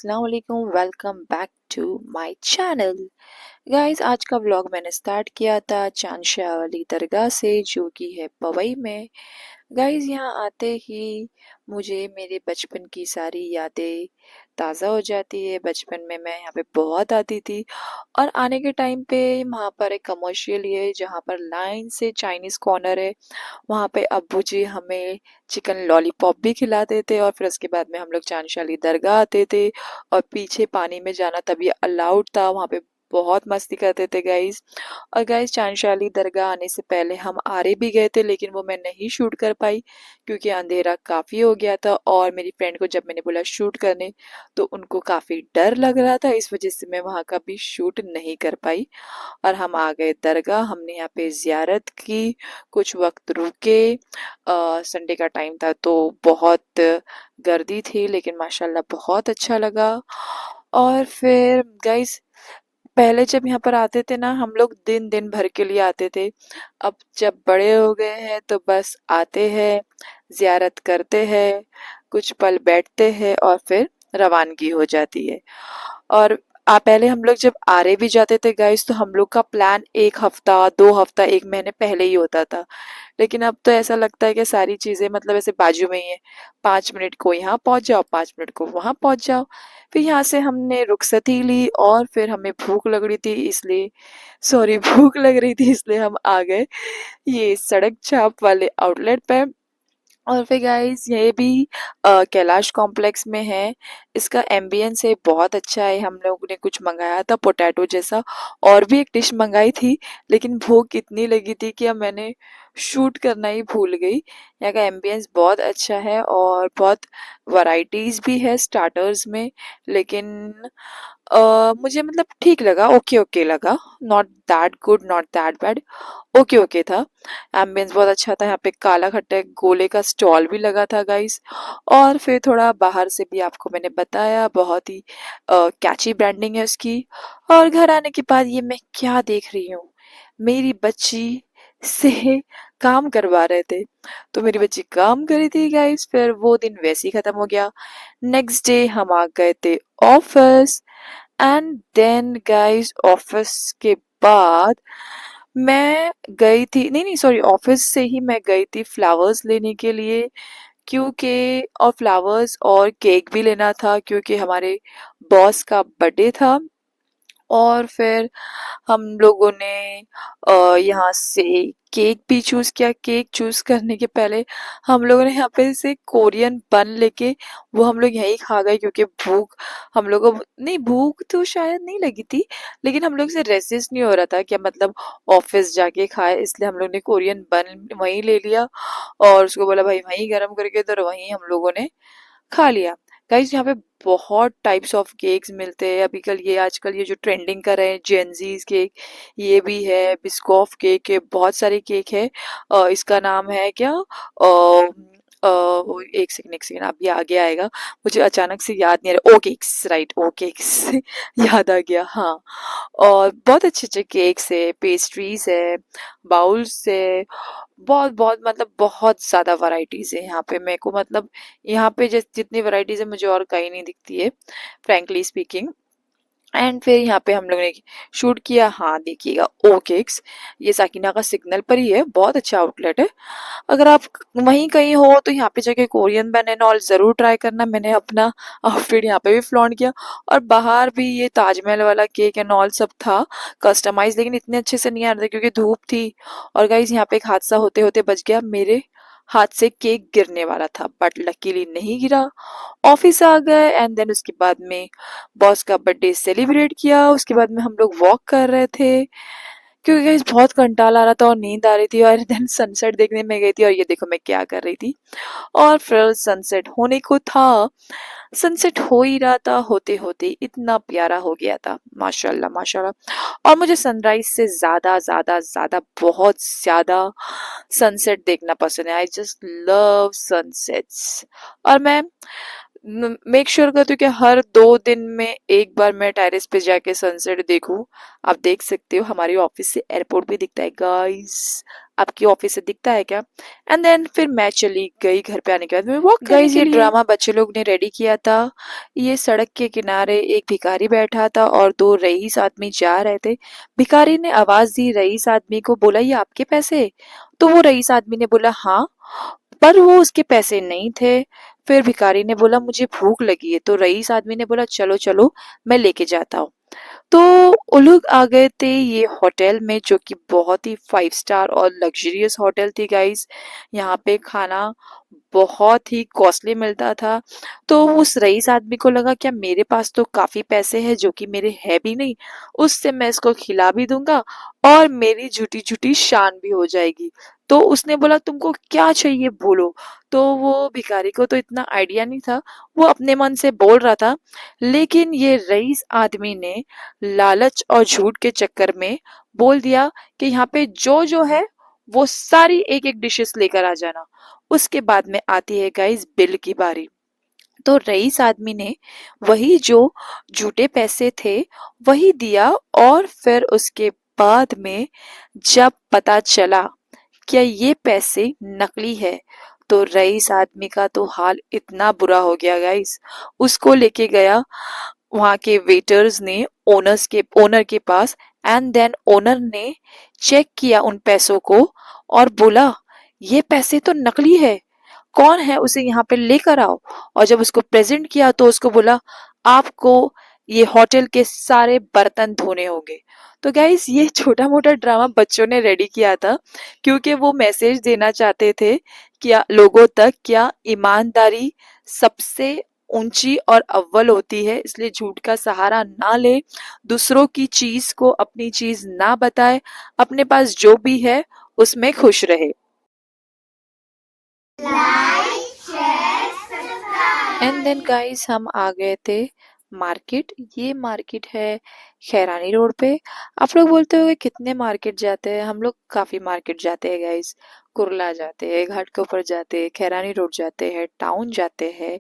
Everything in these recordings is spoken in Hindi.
अस्सलाम वालेकुम, welcome back to my channel. Guys, आज का व्लॉग मैंने स्टार्ट किया था चांद शाह वाली दरगाह से, जो कि है पवई में। गाइस, यहाँ आते ही मुझे मेरे बचपन की सारी यादें ताज़ा हो जाती है। बचपन में मैं यहाँ पे बहुत आती थी, और आने के टाइम पे वहाँ पर एक कमर्शियल है जहाँ पर लाइन से चाइनीज़ कॉर्नर है। वहाँ पे अब्बू जी हमें चिकन लॉलीपॉप भी खिलाते थे, और फिर उसके बाद में हम लोग चांदशाली दरगाह आते थे। और पीछे पानी में जाना तभी अलाउड था, वहाँ पे बहुत मस्ती करते थे गाइस। और गाइस, चांदशाली दरगाह आने से पहले हम आरे भी गए थे, लेकिन वो मैं नहीं शूट कर पाई क्योंकि अंधेरा काफ़ी हो गया था। और मेरी फ्रेंड को जब मैंने बोला शूट करने, तो उनको काफ़ी डर लग रहा था, इस वजह से मैं वहाँ का भी शूट नहीं कर पाई। और हम आ गए दरगाह, हमने यहाँ पे ज़ियारत की, कुछ वक्त रुके। संडे का टाइम था तो बहुत गर्दी थी, लेकिन माशाल्लाह बहुत अच्छा लगा। और फिर गाइस, पहले जब यहाँ पर आते थे ना, हम लोग दिन दिन भर के लिए आते थे। अब जब बड़े हो गए हैं तो बस आते हैं, ज़ियारत करते हैं, कुछ पल बैठते हैं और फिर रवानगी हो जाती है। और पहले हम लोग जब आरे भी जाते थे गाइस, तो हम लोग का प्लान 1 हफ्ता 2 हफ्ता 1 महीने पहले ही होता था। लेकिन अब तो ऐसा लगता है कि सारी चीज़ें मतलब ऐसे बाजू में ही है। 5 मिनट को यहाँ पहुँच जाओ, 5 मिनट को वहाँ पहुँच जाओ। फिर यहाँ से हमने रुखसती ली, और फिर हमें भूख लग रही थी इसलिए, सॉरी, भूख लग रही थी इसलिए हम आ गए ये सड़क छाप वाले आउटलेट पे। और फिर गाइस, ये भी कैलाश कॉम्प्लेक्स में है। इसका एम्बियंस है बहुत अच्छा है। हम लोगों ने कुछ मंगाया था पोटैटो जैसा, और भी एक डिश मंगाई थी, लेकिन भूख इतनी लगी थी कि अब मैंने शूट करना ही भूल गई। यहाँ का एम्बियंस बहुत अच्छा है, और बहुत वैरायटीज भी है स्टार्टर्स में। लेकिन मुझे मतलब ठीक लगा, ओके ओके लगा। Not that good, not that bad, okay okay था। एम्बियंस बहुत अच्छा था। यहाँ पे काला खट्टा गोले का स्टॉल भी लगा था गाइस। और फिर थोड़ा बाहर से भी आपको मैंने बताया, बहुत ही कैची ब्रांडिंग है उसकी। और घर आने के बाद ये मैं क्या देख रही हूँ, मेरी बच्ची से काम करवा रहे थे। तो मेरी बच्ची काम कर रही थी गाइस, फिर वो दिन वैसे ही खत्म हो गया। नेक्स्ट डे हम आ गए थे office. And then guys, office के बाद मैं गई थी, नहीं नहीं सॉरी, ऑफिस से ही मैं गई थी फ्लावर्स लेने के लिए, क्योंकि और फ्लावर्स और केक भी लेना था क्योंकि हमारे बॉस का बर्थडे था। और फिर हम लोगों ने यहाँ से केक भी चूज़ किया। केक चूज़ करने के पहले हम लोगों ने यहाँ पे से कोरियन बन लेके वो हम लोग यहीं खा गए, क्योंकि भूख हम लोगों को, नहीं भूख तो शायद नहीं लगी थी, लेकिन हम लोग से रेसिस्ट नहीं हो रहा था कि मतलब ऑफिस जाके खाए, इसलिए हम लोग ने कोरियन बन वहीं ले लिया। और उसको बोला भाई वहीं गर्म करके, तो वहीं हम लोगों ने खा लिया। गाइस, यहाँ पे बहुत टाइप्स ऑफ केक्स मिलते हैं। अभी कल ये आजकल ये जो ट्रेंडिंग कर रहे हैं जेनजीज केक, ये भी है। बिस्कॉफ केक है, बहुत सारे केक है। इसका नाम है क्या, एक सेकंड एक सेकंड, अभी आगे आएगा। मुझे अचानक से याद नहीं आ रहा। ओ केक्स, राइट, ओ केक्स याद आ गया, हाँ। और बहुत अच्छे अच्छे केक्स है, पेस्ट्रीज है, बाउल्स है। बहुत बहुत मतलब बहुत ज़्यादा वैरायटीज़ है यहाँ पे। मेरे को मतलब यहाँ पे जितनी वैरायटीज़ है मुझे और कहीं नहीं दिखती है, फ्रैंकली स्पीकिंग। एंड फिर यहाँ पे हम लोगों ने शूट किया। हाँ, देखिएगा, ओ केक्स, ये साकिना का सिग्नल पर ही है, बहुत अच्छा आउटलेट है। अगर आप वहीं कहीं हो तो यहाँ पे जाके कोरियन बन एंड ऑल ज़रूर ट्राई करना। मैंने अपना आउटफिट यहाँ पे भी फ्लॉन्ट किया। और बाहर भी ये ताजमहल वाला केक एंड ऑल सब था कस्टमाइज, लेकिन इतने अच्छे से नहीं आ रहे थे क्योंकि धूप थी। और गाइस, यहाँ पे एक हादसा होते होते बच गया। मेरे हाथ से केक गिरने वाला था, बट लकीली नहीं गिरा। ऑफिस आ गए, एंड देन उसके बाद में बॉस का बर्थडे सेलिब्रेट किया। उसके बाद में हम लोग वॉक कर रहे थे, क्योंकि गाइस बहुत कंटाल आ रहा था और नींद आ रही थी। और देन सनसेट देखने में गई थी, और ये देखो मैं क्या कर रही थी। और फिर सनसेट होने को था, सनसेट हो ही रहा था, होते होते इतना प्यारा हो गया था, माशाल्लाह माशाल्लाह। और मुझे सनराइज से ज्यादा ज्यादा ज्यादा बहुत ज्यादा सनसेट देखना पसंद है। I just love sunsets. और मैं मेक श्योर करती हूँ कि हर 2 दिन में एक बार मैं टेरेस पे जाके सनसेट देखूं। आप देख सकते हो हमारी ऑफिस से एयरपोर्ट भी दिखता है गाइस। आपकी ऑफिस से दिखता है क्या? एंड देन फिर मैं चली गई घर पे आने के बाद मैं वॉक करने के लिए। ये ड्रामा बच्चे लोग ने रेडी किया था। ये सड़क के किनारे एक भिखारी बैठा था और दो रईस आदमी जा रहे थे। भिखारी ने आवाज दी रईस आदमी को, बोला ये आपके पैसे? तो वो रईस आदमी ने बोला हाँ, पर वो उसके पैसे नहीं थे। फिर भिखारी ने बोला मुझे भूख लगी है, तो रईस आदमी ने बोला चलो चलो मैं लेके जाता हूँ। तो वो लोग आ गए थे ये होटल में, जो कि बहुत ही 5 स्टार और लग्जरियस होटल थी गाइस। यहाँ पे खाना बहुत ही कॉस्टली मिलता था। तो उस रईस आदमी को लगा क्या मेरे पास तो काफी पैसे हैं जो कि मेरे है भी नहीं, उससे मैं इसको खिला भी दूंगा और मेरी झूठी झूठी शान भी हो जाएगी। तो उसने बोला तुमको क्या चाहिए बोलो। तो वो भिखारी को तो इतना आइडिया नहीं था, वो अपने मन से बोल रहा था। लेकिन ये रईस आदमी ने लालच और झूठ के चक्कर में बोल दिया कि यहाँ पे जो जो है वो सारी एक एक डिशेस लेकर आ जाना। उसके बाद में आती है गाइस बिल की बारी। तो रईस आदमी ने वही जो झूठे पैसे थे वही दिया, और फिर उसके बाद में जब पता चला क्या ये पैसे नकली है, तो रईस आदमी का तो हाल इतना बुरा हो गया गाइस। उसको लेके गया वहां के वेटर्स ने ओनर के पास। एंड देन ओनर ने चेक किया उन पैसों को और बोला ये पैसे तो नकली है, कौन है उसे यहाँ पे लेकर आओ। और जब उसको प्रेजेंट किया तो उसको बोला आपको ये होटल के सारे बर्तन धोने होंगे। तो गाइस ये छोटा मोटा ड्रामा बच्चों ने रेडी किया था, क्योंकि वो मैसेज देना चाहते थे क्या लोगों तक, क्या ईमानदारी सबसे ऊंची और अव्वल होती है, इसलिए झूठ का सहारा ना ले, दूसरों की चीज को अपनी चीज ना बताए, अपने पास जो भी है उसमें खुश रहे। एंड देन गाइस हम आ गए थे मार्केट। ये मार्केट है खैरानी रोड पे। आप लोग बोलते होंगे कितने मार्केट जाते हैं, हम लोग काफी मार्केट जाते हैं गाइस। कुरला जाते हैं, घाट के ऊपर जाते हैं, खैरानी रोड जाते हैं, टाउन जाते हैं।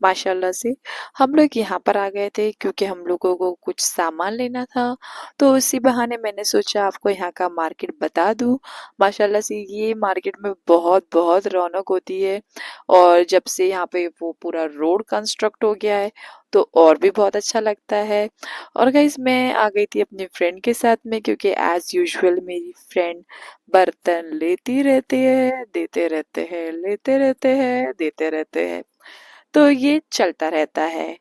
माशाल्लाह से हम लोग यहाँ पर आ गए थे क्योंकि हम लोगों को कुछ सामान लेना था। तो उसी बहाने मैंने सोचा आपको यहाँ का मार्केट बता दूं। माशाल्लाह से ये मार्केट में बहुत बहुत रौनक होती है, और जब से यहाँ पे वो पूरा रोड कंस्ट्रक्ट हो गया है तो और भी बहुत अच्छा लगता है। और गाइस मैं आ गई थी अपने फ्रेंड के साथ में, क्योंकि एज यूजुअल मेरी फ्रेंड बर्तन लेती रहती है, देते रहते हैं, लेते रहते हैं, देते रहते हैं। तो ये चलता रहता है।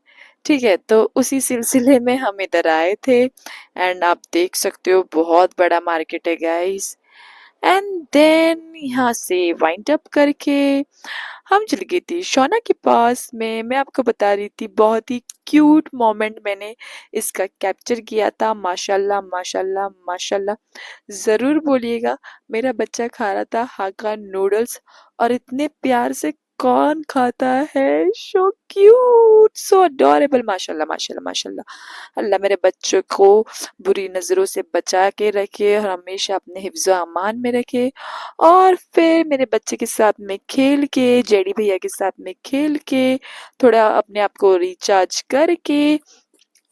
ठीक है, तो उसी सिलसिले में हम इधर आए थे। एंड आप देख सकते हो बहुत बड़ा मार्केट है गाइस। एंड देन यहाँ से वाइंड अप करके हम चली गई थी शोना के पास में। मैं आपको बता रही थी बहुत ही क्यूट मोमेंट मैंने इसका कैप्चर किया था। माशाल्लाह माशाल्लाह माशाल्लाह, जरूर बोलिएगा। मेरा बच्चा खा रहा था हाक्का नूडल्स, और इतने प्यार से कौन खाता है, सो क्यूट सो अडोरेबल, माशाल्लाह माशाल्लाह माशाल्लाह। अल्लाह मेरे बच्चों को बुरी नजरों से बचा के रखे और हमेशा अपने हिफ्ज़ो अमान में रखे। और फिर मेरे बच्चे के साथ में खेल के, जेडी भैया के साथ में खेल के, थोड़ा अपने आप को रिचार्ज करके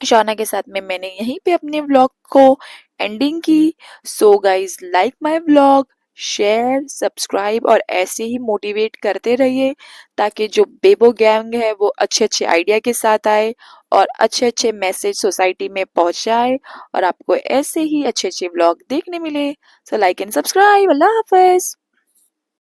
शौना के साथ में मैंने यहीं पे अपने व्लॉग को एंडिंग की। So guys like my vlog, share, subscribe और ऐसे ही मोटिवेट करते रहिए, ताकि जो बेबो गैंग है वो अच्छे अच्छे आइडिया के साथ आए और अच्छे अच्छे मैसेज सोसाइटी में पहुंचाए, और आपको ऐसे ही अच्छे अच्छे व्लॉग देखने मिले। So like and subscribe. Allah Hafiz.